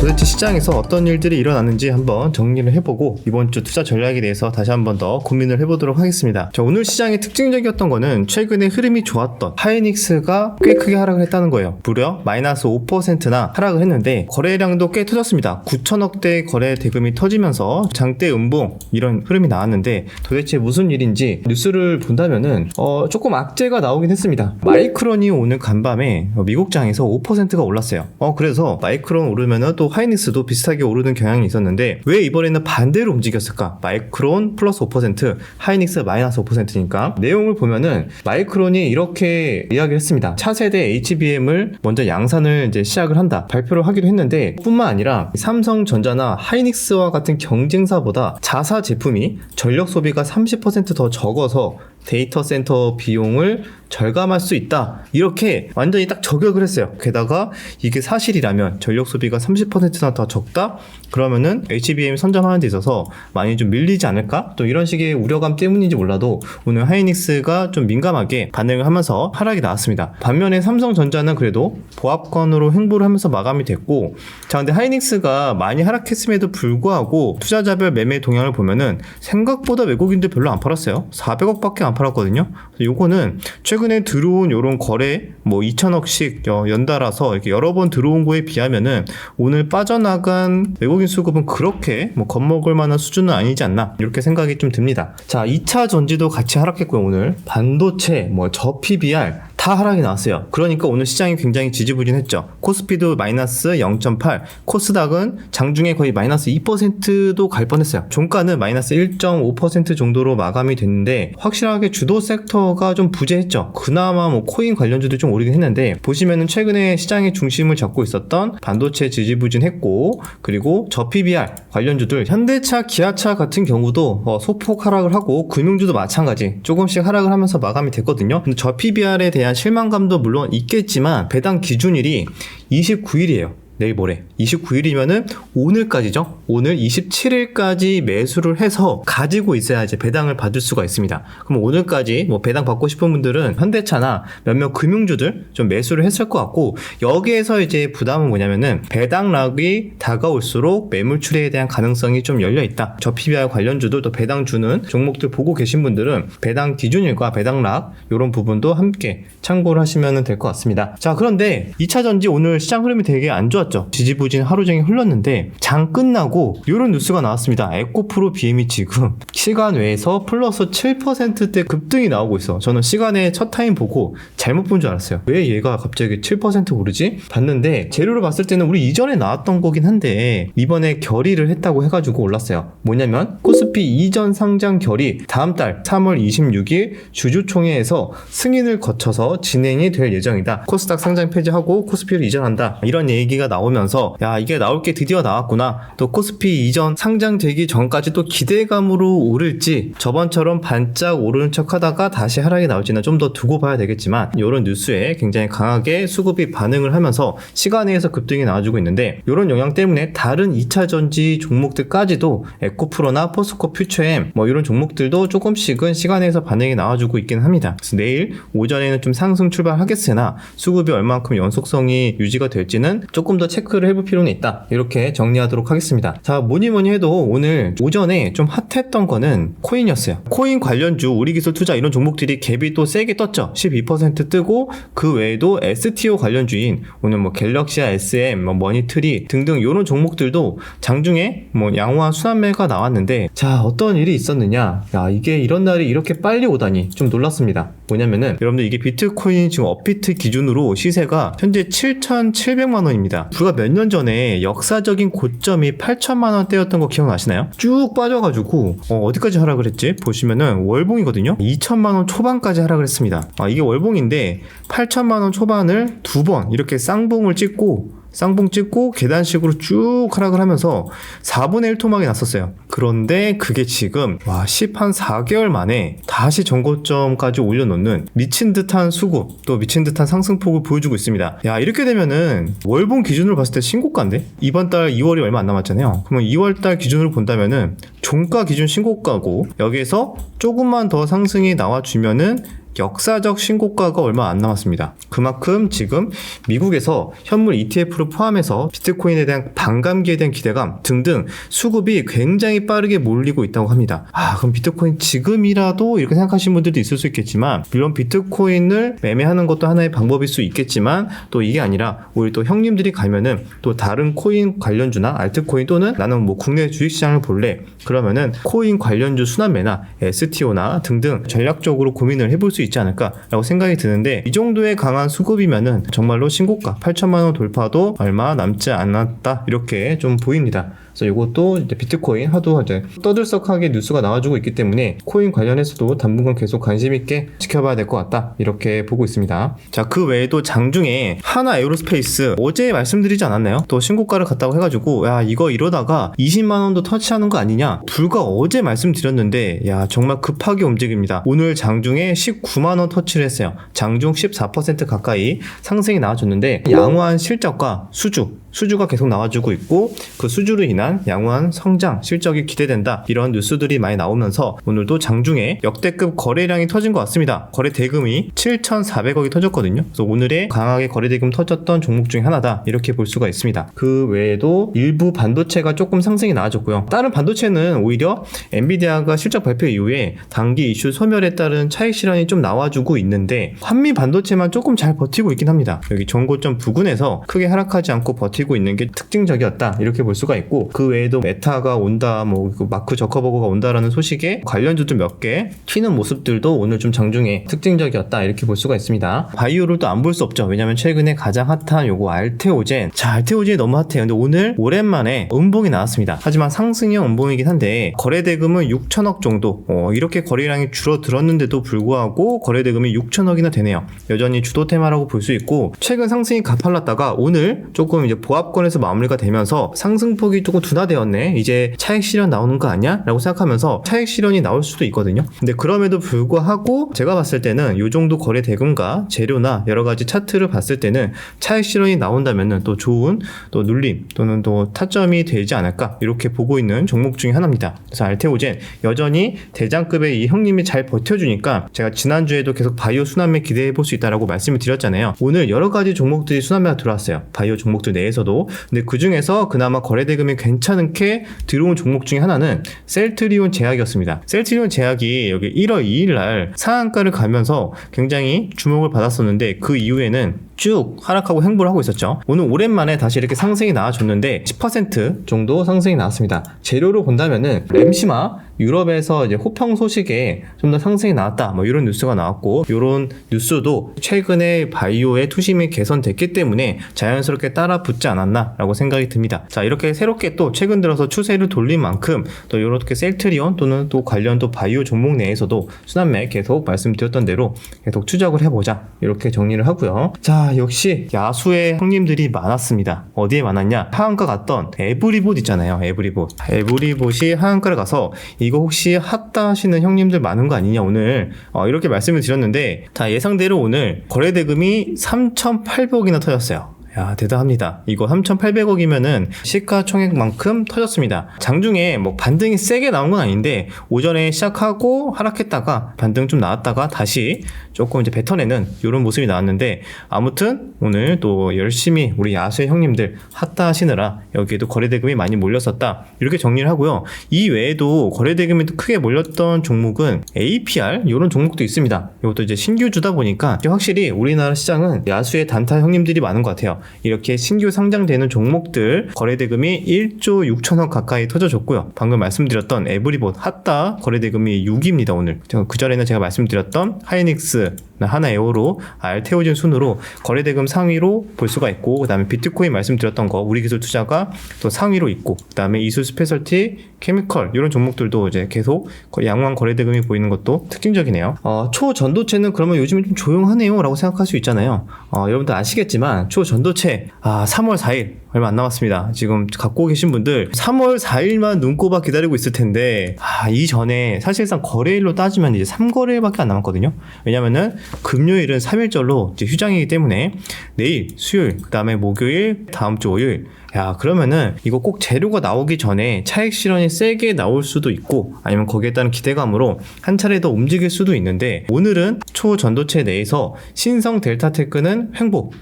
도대체 시장에서 어떤 일들이 일어났는지 한번 정리를 해보고 이번 주 투자 전략에 대해서 다시 한번 더 고민을 해보도록 하겠습니다. 자, 오늘 시장의 특징적이었던 거는 최근에 흐름이 좋았던 하이닉스가 꽤 크게 하락을 했다는 거예요. 무려 마이너스 5%나 하락을 했는데 거래량도 꽤 터졌습니다. 9천억대 거래 대금이 터지면서 장대 음봉 이런 흐름이 나왔는데 도대체 무슨 일인지 뉴스를 본다면은 조금 악재가 나오긴 했습니다. 마이크론이 오늘 간밤에 미국장에서 5%가 올랐어요. 그래서 마이크론 오르면은 또 하이닉스도 비슷하게 오르는 경향이 있었는데 왜 이번에는 반대로 움직였을까? 마이크론 플러스 5%, 하이닉스 마이너스 5%니까 내용을 보면은 마이크론이 이렇게 이야기를 했습니다. 차세대 HBM을 먼저 양산을 이제 시작을 한다 발표를 하기도 했는데 뿐만 아니라 삼성전자나 하이닉스와 같은 경쟁사보다 자사 제품이 전력 소비가 30% 더 적어서 데이터 센터 비용을 절감할 수 있다. 이렇게 완전히 딱 저격을 했어요. 게다가 이게 사실이라면 전력 소비가 30%나 더 적다? 그러면은 HBM 선점하는 데 있어서 많이 좀 밀리지 않을까? 또 이런 식의 우려감 때문인지 몰라도 오늘 하이닉스가 좀 민감하게 반응을 하면서 하락이 나왔습니다. 반면에 삼성전자는 그래도 보합권으로 횡보를 하면서 마감이 됐고, 자, 근데 하이닉스가 많이 하락했음에도 불구하고 투자자별 매매 동향을 보면은 생각보다 외국인들 별로 안 팔았어요. 400억밖에 안 팔았거든요. 요거는 최근에 들어온 요런 거래 2천억씩 연달아서 이렇게 여러 번 들어온 거에 비하면은 오늘 빠져나간 외국인 수급은 그렇게 겁먹을 만한 수준은 아니지 않나 이렇게 생각이 좀 듭니다. 자, 2차 전지도 같이 하락했고요. 오늘 반도체, 저 PBR 다 하락이 나왔어요. 그러니까 오늘 시장이 굉장히 지지부진했죠. 코스피도 마이너스 0.8, 코스닥은 장중에 거의 마이너스 2%도 갈 뻔했어요. 종가는 마이너스 1.5% 정도로 마감이 됐는데 확실하게 주도 섹터가 좀 부재했죠. 그나마 코인 관련주도 좀 오르긴 했는데 보시면은 최근에 시장의 중심을 잡고 있었던 반도체 지지부진했고, 그리고 저PBR 관련주들 현대차, 기아차 같은 경우도 소폭 하락을 하고 금융주도 마찬가지 조금씩 하락을 하면서 마감이 됐거든요. 근데 저PBR에 대한 실망감도 물론 있겠지만 배당 기준일이 29일이에요. 내일 모레 29일이면은 오늘까지죠. 오늘 27일까지 매수를 해서 가지고 있어야 이제 배당을 받을 수가 있습니다. 그럼 오늘까지 배당 받고 싶은 분들은 현대차나 몇몇 금융주들 좀 매수를 했을 것 같고, 여기에서 이제 부담은 뭐냐면은 배당락이 다가올수록 매물출에 대한 가능성이 좀 열려 있다. 저 PBR 관련주들 또 배당 주는 종목들 보고 계신 분들은 배당 기준일과 배당락 이런 부분도 함께 참고를 하시면 될 것 같습니다. 자, 그런데 2차 전지 오늘 시장 흐름이 되게 안 좋았죠. 지지부진 하루 종일 흘렀는데 장 끝나고 이런 뉴스가 나왔습니다. 에코프로 BM이 지금 시간 외에서 플러스 7%대 급등이 나오고 있어. 저는 시간에 첫 타임 보고 잘못 본 줄 알았어요. 왜 얘가 갑자기 7% 오르지? 봤는데 재료를 봤을 때는 우리 이전에 나왔던 거긴 한데 이번에 결의를 했다고 해가지고 올랐어요. 뭐냐면 코스피 이전 상장 결의 다음 달 3월 26일 주주총회에서 승인을 거쳐서 진행이 될 예정이다. 코스닥 상장 폐지하고 코스피를 이전한다. 이런 얘기가 나오면서 야, 이게 나올 게 드디어 나왔구나. 또 코스피 이전 상장되기 전까지 또 기대감으로 오를지 저번처럼 반짝 오르는 척 하다가 다시 하락이 나올지는 좀 더 두고 봐야 되겠지만 이런 뉴스에 굉장히 강하게 수급이 반응을 하면서 시간에서 급등이 나와주고 있는데, 이런 영향 때문에 다른 2차 전지 종목들까지도 에코프로나 포스코 퓨처엠 이런 종목들도 조금씩은 시간에서 반응이 나와주고 있긴 합니다. 그래서 내일 오전에는 좀 상승 출발하겠으나 수급이 얼만큼 연속성이 유지가 될지는 조금 더 체크를 해볼 필요는 있다. 이렇게 정리하도록 하겠습니다. 자, 뭐니 해도 오늘 오전에 좀 핫했던 거는 코인이었어요. 코인 관련주, 우리기술 투자 이런 종목들이 갭이 또 세게 떴죠. 12% 뜨고 그 외에도 STO 관련주인 오늘 갤럭시아 SM, 머니트리 등등 이런 종목들도 장중에 양호한 순환매가 나왔는데, 자, 어떤 일이 있었느냐? 야, 이게 이런 날이 이렇게 빨리 오다니 좀 놀랐습니다. 뭐냐면은 여러분들 이게 비트코인 지금 업비트 기준으로 시세가 현재 7,700만 원입니다. 불과 몇 년 전에 역사적인 고점이 8천만 원대였던 거 기억나시나요? 쭉 빠져가지고 어디까지 하락을 했지? 보시면은 월봉이거든요. 2천만 원 초반까지 하락을 했습니다. 이게 월봉인데 8천만 원 초반을 두 번 이렇게 쌍봉을 찍고 쌍봉 찍고 계단식으로 쭉 하락을 하면서 4분의 1 토막이 났었어요. 그런데 그게 지금 한 4개월 만에 다시 전고점까지 올려놓는 미친 듯한 수급, 또 미친 듯한 상승폭을 보여주고 있습니다. 야, 이렇게 되면은 월봉 기준으로 봤을 때 신고가인데? 이번 달 2월이 얼마 안 남았잖아요. 그러면 2월 달 기준으로 본다면은 종가 기준 신고가고, 여기에서 조금만 더 상승이 나와주면은 역사적 신고가가 얼마 안 남았습니다. 그만큼 지금 미국에서 현물 ETF를 포함해서 비트코인에 대한 반감기에 대한 기대감 등등 수급이 굉장히 빠르게 몰리고 있다고 합니다. 그럼 비트코인 지금이라도 이렇게 생각하시는 분들도 있을 수 있겠지만, 물론 비트코인을 매매하는 것도 하나의 방법일 수 있겠지만 또 이게 아니라 우리 또 형님들이 가면은 또 다른 코인 관련주나 알트코인 또는 나는 뭐 국내 주식시장을 볼래, 그러면은 코인 관련주 순환매나 STO나 등등 전략적으로 고민을 해볼 수 있지 않을까라고 생각이 드는데, 이 정도의 강한 수급이면은 정말로 신고가 8천만원 돌파도 얼마 남지 않았다 이렇게 좀 보입니다. 그래서 이것도 이제 비트코인 하도 이제 떠들썩하게 뉴스가 나와주고 있기 때문에 코인 관련해서도 당분간 계속 관심 있게 지켜봐야 될 것 같다 이렇게 보고 있습니다. 자, 그 외에도 장중에 하나 에어로스페이스 어제 말씀드리지 않았나요? 또 신고가를 갔다고 해가지고 야 이거 이러다가 20만원도 터치하는 거 아니냐, 불과 어제 말씀드렸는데 야 정말 급하게 움직입니다. 오늘 장중에 19만원 터치를 했어요. 장중 14% 가까이 상승이 나와줬는데, 양호한 실적과 수주가 계속 나와주고 있고, 그 수주로 인한 양호한 성장 실적이 기대된다 이런 뉴스들이 많이 나오면서 오늘도 장중에 역대급 거래량이 터진 것 같습니다. 거래 대금이 7,400억이 터졌거든요. 그래서 오늘의 강하게 거래 대금 터졌던 종목 중에 하나다 이렇게 볼 수가 있습니다. 그 외에도 일부 반도체가 조금 상승이 나와줬고요. 다른 반도체는 오히려 엔비디아가 실적 발표 이후에 단기 이슈 소멸에 따른 차익 실현이 좀 나와주고 있는데, 한미 반도체만 조금 잘 버티고 있긴 합니다. 여기 전고점 부근에서 크게 하락하지 않고 버티고 있는 게 특징적이었다 이렇게 볼 수가 있고, 그 외에도 메타가 온다, 뭐 마크 저커버그가 온다라는 소식에 관련주도 몇 개 튀는 모습들도 오늘 좀 장중에 특징적이었다 이렇게 볼 수가 있습니다. 바이오를 또 안 볼 수 없죠. 왜냐면 최근에 가장 핫한 요거 알테오젠. 자, 알테오젠이 너무 핫해요. 근데 오늘 오랜만에 음봉이 나왔습니다. 하지만 상승형 음봉이긴 한데 거래 대금은 6천억 정도, 이렇게 거래량이 줄어들었는데도 불구하고 거래 대금이 6천억이나 되네요. 여전히 주도 테마라고 볼 수 있고, 최근 상승이 가팔랐다가 오늘 조금 이제 보합권에서 마무리가 되면서 상승폭이 조금 둔화되었네, 이제 차익 실현 나오는 거 아니야? 라고 생각하면서 차익 실현이 나올 수도 있거든요. 근데 그럼에도 불구하고 제가 봤을 때는 이 정도 거래 대금과 재료나 여러 가지 차트를 봤을 때는 차익 실현이 나온다면은 또 좋은 또 눌림 또는 또 타점이 되지 않을까 이렇게 보고 있는 종목 중에 하나입니다. 그래서 알테오젠 여전히 대장급의 이 형님이 잘 버텨주니까 제가 지난주에도 계속 바이오 순환매 기대해 볼 수 있다라고 말씀을 드렸잖아요. 오늘 여러 가지 종목들이 순환매가 들어왔어요. 바이오 종목들 내에서도. 근데 그 중에서 그나마 거래 대금이 괜찮게 들어온 종목 중에 하나는 셀트리온 제약이었습니다. 셀트리온 제약이 여기 1월 2일 날 상한가를 가면서 굉장히 주목을 받았었는데, 그 이후에는 쭉 하락하고 횡보를 하고 있었죠. 오늘 오랜만에 다시 이렇게 상승이 나와줬는데 10% 정도 상승이 나왔습니다. 재료로 본다면은 램시마 유럽에서 이제 호평 소식에 좀 더 상승이 나왔다 뭐 이런 뉴스가 나왔고, 이런 뉴스도 최근에 바이오의 투심이 개선됐기 때문에 자연스럽게 따라 붙지 않았나 라고 생각이 듭니다. 자, 이렇게 새롭게 또 최근 들어서 추세를 돌린 만큼 또 이렇게 셀트리온 또는 또 관련 또 바이오 종목 내에서도 순환매 계속 말씀드렸던 대로 계속 추적을 해보자 이렇게 정리를 하고요. 자, 역시 야수의 형님들이 많았습니다. 어디에 많았냐? 하한가 갔던 에브리봇 있잖아요. 에브리봇이 하한가를 가서 이거 혹시 핫다 하시는 형님들 많은 거 아니냐 오늘 이렇게 말씀을 드렸는데, 자, 예상대로 오늘 거래 대금이 3,800억이나 터졌어요. 야, 대단합니다. 이거 3,800억이면은 시가총액만큼 터졌습니다. 장중에 뭐 반등이 세게 나온 건 아닌데, 오전에 시작하고 하락했다가 반등 좀 나왔다가 다시 조금 이제 뱉어내는 이런 모습이 나왔는데, 아무튼 오늘 또 열심히 우리 야수의 형님들 핫다 하시느라 여기에도 거래대금이 많이 몰렸었다 이렇게 정리를 하고요. 이 외에도 거래대금이 또 크게 몰렸던 종목은 APR 이런 종목도 있습니다. 이것도 이제 신규주다 보니까 확실히 우리나라 시장은 야수의 단타 형님들이 많은 것 같아요. 이렇게 신규 상장되는 종목들 거래대금이 1조 6천억 가까이 터져줬고요. 방금 말씀드렸던 에브리봇 핫다 거래대금이 6입니다. 오늘 그전에는 제가 말씀드렸던 하이닉스 하나에어로 알테오젠 순으로 거래대금 상위로 볼 수가 있고, 그 다음에 비트코인 말씀드렸던 거 우리기술투자가 또 상위로 있고, 그 다음에 이수 스페셜티 케미컬 이런 종목들도 이제 계속 양호한 거래대금이 보이는 것도 특징적이네요. 초전도체는 그러면 요즘에 좀 조용하네요 라고 생각할 수 있잖아요. 여러분들 아시겠지만 초전도체 3월 4일 얼마 안 남았습니다. 지금 갖고 계신 분들 3월 4일만 눈꼽아 기다리고 있을 텐데, 이전에 사실상 거래일로 따지면 이제 3거래일밖에 안 남았거든요. 왜냐면은 금요일은 3일절로 이제 휴장이기 때문에 내일 수요일, 그 다음에 목요일, 다음 주 월요일, 야, 그러면은 이거 꼭 재료가 나오기 전에 차익 실현이 세게 나올 수도 있고, 아니면 거기에 따른 기대감으로 한 차례 더 움직일 수도 있는데, 오늘은 초전도체 내에서 신성 델타테크는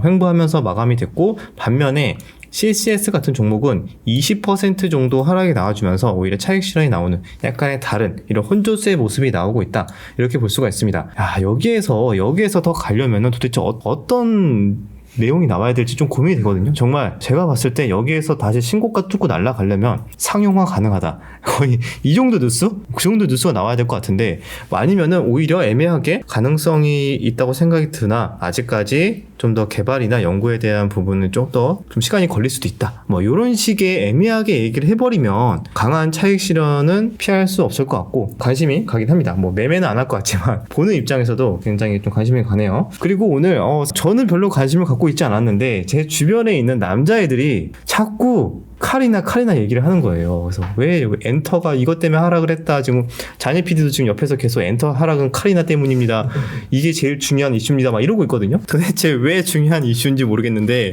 횡보하면서 마감이 됐고, 반면에 CCS 같은 종목은 20% 정도 하락이 나와주면서 오히려 차익 실현이 나오는 약간의 다른 이런 혼조세의 모습이 나오고 있다, 이렇게 볼 수가 있습니다. 여기에서 더 가려면은 도대체 어떤 내용이 나와야 될지 좀 고민이 되거든요. 정말 제가 봤을 때 여기에서 다시 신고가 뚫고 날아가려면 상용화 가능하다, 거의 이 정도 뉴스? 그 정도 뉴스가 나와야 될 것 같은데, 아니면은 오히려 애매하게 가능성이 있다고 생각이 드나 아직까지 좀 더 개발이나 연구에 대한 부분은 좀 시간이 걸릴 수도 있다, 뭐 이런 식의 애매하게 얘기를 해버리면 강한 차익 실현은 피할 수 없을 것 같고 관심이 가긴 합니다. 뭐 매매는 안 할 것 같지만 보는 입장에서도 굉장히 좀 관심이 가네요. 그리고 오늘 저는 별로 관심을 갖고 있지 않았는데 제 주변에 있는 남자애들이 자꾸 칼이나 얘기를 하는 거예요. 그래서 왜 엔터가 이것 때문에 하락을 했다, 지금 잔예 PD도 지금 옆에서 계속 엔터 하락은 칼이나 때문입니다, 이게 제일 중요한 이슈입니다, 막 이러고 있거든요. 도대체 왜 중요한 이슈인지 모르겠는데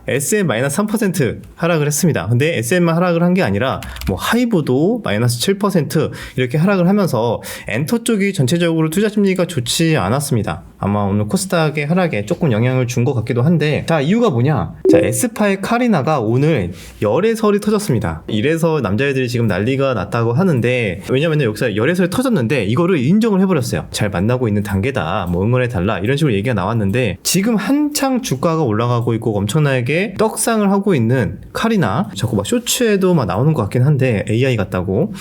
SM-3% 하락을 했습니다. 근데 SM만 하락을 한 게 아니라 뭐 하이브도 -7% 이렇게 하락을 하면서 엔터 쪽이 전체적으로 투자 심리가 좋지 않았습니다. 아마 오늘 코스닥의 하락에 조금 영향을 준 것 같기도 한데, 자, 이유가 뭐냐? 자, 에스파의 카리나가 오늘 열애설이 터졌습니다. 이래서 남자애들이 지금 난리가 났다고 하는데, 왜냐면 여기서 열애설이 터졌는데 이거를 인정을 해버렸어요. 잘 만나고 있는 단계다, 뭐 응원해달라, 이런 식으로 얘기가 나왔는데, 지금 한창 주가가 올라가고 있고 엄청나게 떡상을 하고 있는 카리나, 자꾸 막 쇼츠에도 막 나오는 것 같긴 한데 AI 같다고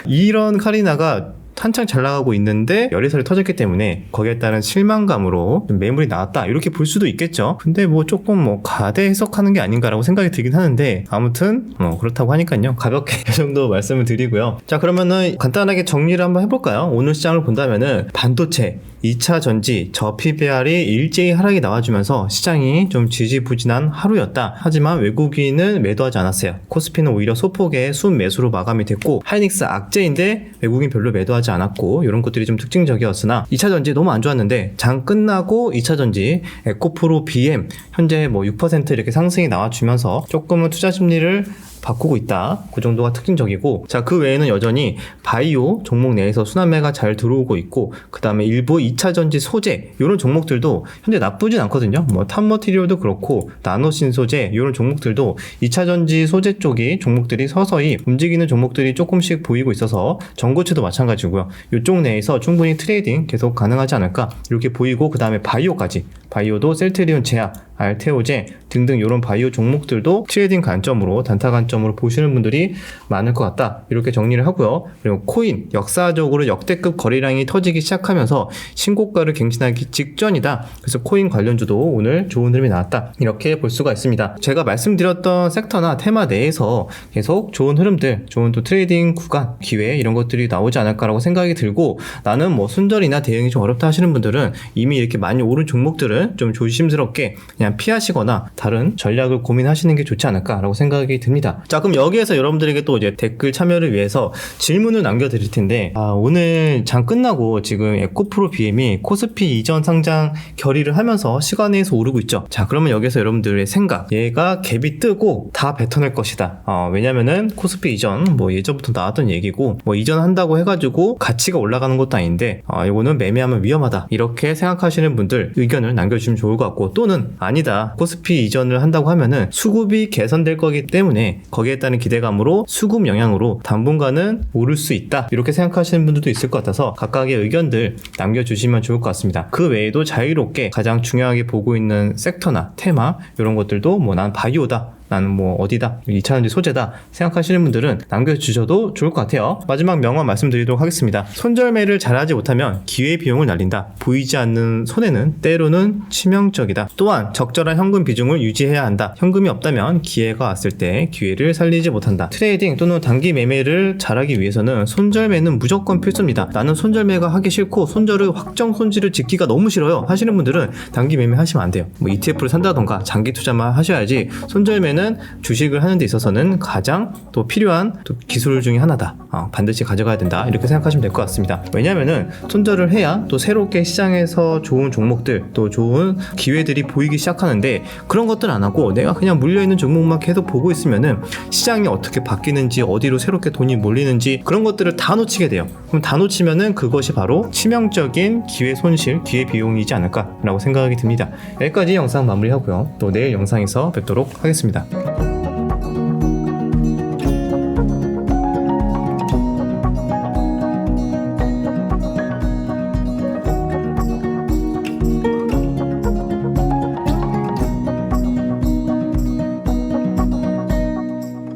이런 카리나가 한창 잘 나가고 있는데 열애설이 터졌기 때문에 거기에 따른 실망감으로 좀 매물이 나왔다, 이렇게 볼 수도 있겠죠. 근데 뭐 조금 가대 해석하는 게 아닌가라고 생각이 들긴 하는데, 아무튼 그렇다고 하니까요, 가볍게 이 정도 말씀을 드리고요. 자, 그러면은 간단하게 정리를 한번 해볼까요? 오늘 시장을 본다면은 반도체, 2차 전지, 저PBR이 일제히 하락이 나와주면서 시장이 좀 지지부진한 하루였다. 하지만 외국인은 매도하지 않았어요. 코스피는 오히려 소폭의 순매수로 마감이 됐고, 하이닉스 악재인데 외국인 별로 매도하지 않았고, 이런 것들이 좀 특징적이었으나 2차 전지 너무 안 좋았는데 장 끝나고 2차 전지 에코프로 BM 현재 6% 이렇게 상승이 나와주면서 조금은 투자 심리를 바꾸고 있다, 그 정도가 특징적이고, 자, 그 외에는 여전히 바이오 종목 내에서 순환매가 잘 들어오고 있고, 그 다음에 일부 2차전지 소재 이런 종목들도 현재 나쁘진 않거든요. 탑머티리얼도 그렇고 나노신 소재 이런 종목들도 2차전지 소재 쪽이 종목들이 서서히 움직이는 종목들이 조금씩 보이고 있어서 전고체도 마찬가지고요. 이쪽 내에서 충분히 트레이딩 계속 가능하지 않을까 이렇게 보이고, 그 다음에 바이오도 셀트리온 제약, 알테오제 등등 이런 바이오 종목들도 트레이딩 관점으로, 단타 관점으로 보시는 분들이 많을 것 같다, 이렇게 정리를 하고요. 그리고 코인 역사적으로 역대급 거래량이 터지기 시작하면서 신고가를 갱신하기 직전이다. 그래서 코인 관련주도 오늘 좋은 흐름이 나왔다, 이렇게 볼 수가 있습니다. 제가 말씀드렸던 섹터나 테마 내에서 계속 좋은 흐름들, 좋은 또 트레이딩 구간, 기회 이런 것들이 나오지 않을까라고 생각이 들고, 나는 순절이나 대응이 좀 어렵다 하시는 분들은 이미 이렇게 많이 오른 종목들은 좀 조심스럽게 그냥 피하시거나 다른 전략을 고민하시는 게 좋지 않을까라고 생각이 듭니다. 자, 그럼 여기에서 여러분들에게 또 이제 댓글 참여를 위해서 질문을 남겨드릴 텐데, 오늘 장 끝나고 지금 에코프로 BM이 코스피 이전 상장 결의를 하면서 시간에서 오르고 있죠. 자, 그러면 여기서 여러분들의 생각, 얘가 갭이 뜨고 다 뱉어낼 것이다. 왜냐면은 코스피 이전 예전부터 나왔던 얘기고, 이전한다고 해가지고 가치가 올라가는 것도 아닌데, 이거는 매매하면 위험하다, 이렇게 생각하시는 분들 의견을 남겨주시면 좋을 것 같고, 또는 아니다, 코스피 이전을 한다고 하면은 수급이 개선될 거기 때문에 거기에 따른 기대감으로 수급 영향으로 당분간은 오를 수 있다, 이렇게 생각하시는 분들도 있을 것 같아서 각각의 의견들 남겨주시면 좋을 것 같습니다. 그 외에도 자유롭게 가장 중요하게 보고 있는 섹터나 테마 이런 것들도 난 바이오다, 나는 어디다, 2차전지 소재다 생각하시는 분들은 남겨주셔도 좋을 것 같아요. 마지막 명언 말씀드리도록 하겠습니다. 손절매를 잘하지 못하면 기회비용을 날린다. 보이지 않는 손해는 때로는 치명적이다. 또한 적절한 현금 비중을 유지해야 한다. 현금이 없다면 기회가 왔을 때 기회를 살리지 못한다. 트레이딩 또는 단기 매매를 잘하기 위해서는 손절매는 무조건 필수입니다. 나는 손절매가 하기 싫고 손절을 확정 손실을 짓기가 너무 싫어요 하시는 분들은 단기 매매 하시면 안 돼요. ETF를 산다던가 장기 투자만 하셔야지, 손절매는 이거는 주식을 하는 데 있어서는 가장 또 필요한 또 기술 중에 하나다. 반드시 가져가야 된다. 이렇게 생각하시면 될 것 같습니다. 왜냐면은 손절을 해야 또 새롭게 시장에서 좋은 종목들 또 좋은 기회들이 보이기 시작하는데 그런 것들 안 하고 내가 그냥 물려있는 종목만 계속 보고 있으면은 시장이 어떻게 바뀌는지 어디로 새롭게 돈이 몰리는지 그런 것들을 다 놓치게 돼요. 그럼 다 놓치면은 그것이 바로 치명적인 기회 손실, 기회 비용이지 않을까라고 생각이 듭니다. 여기까지 영상 마무리하고요. 또 내일 영상에서 뵙도록 하겠습니다.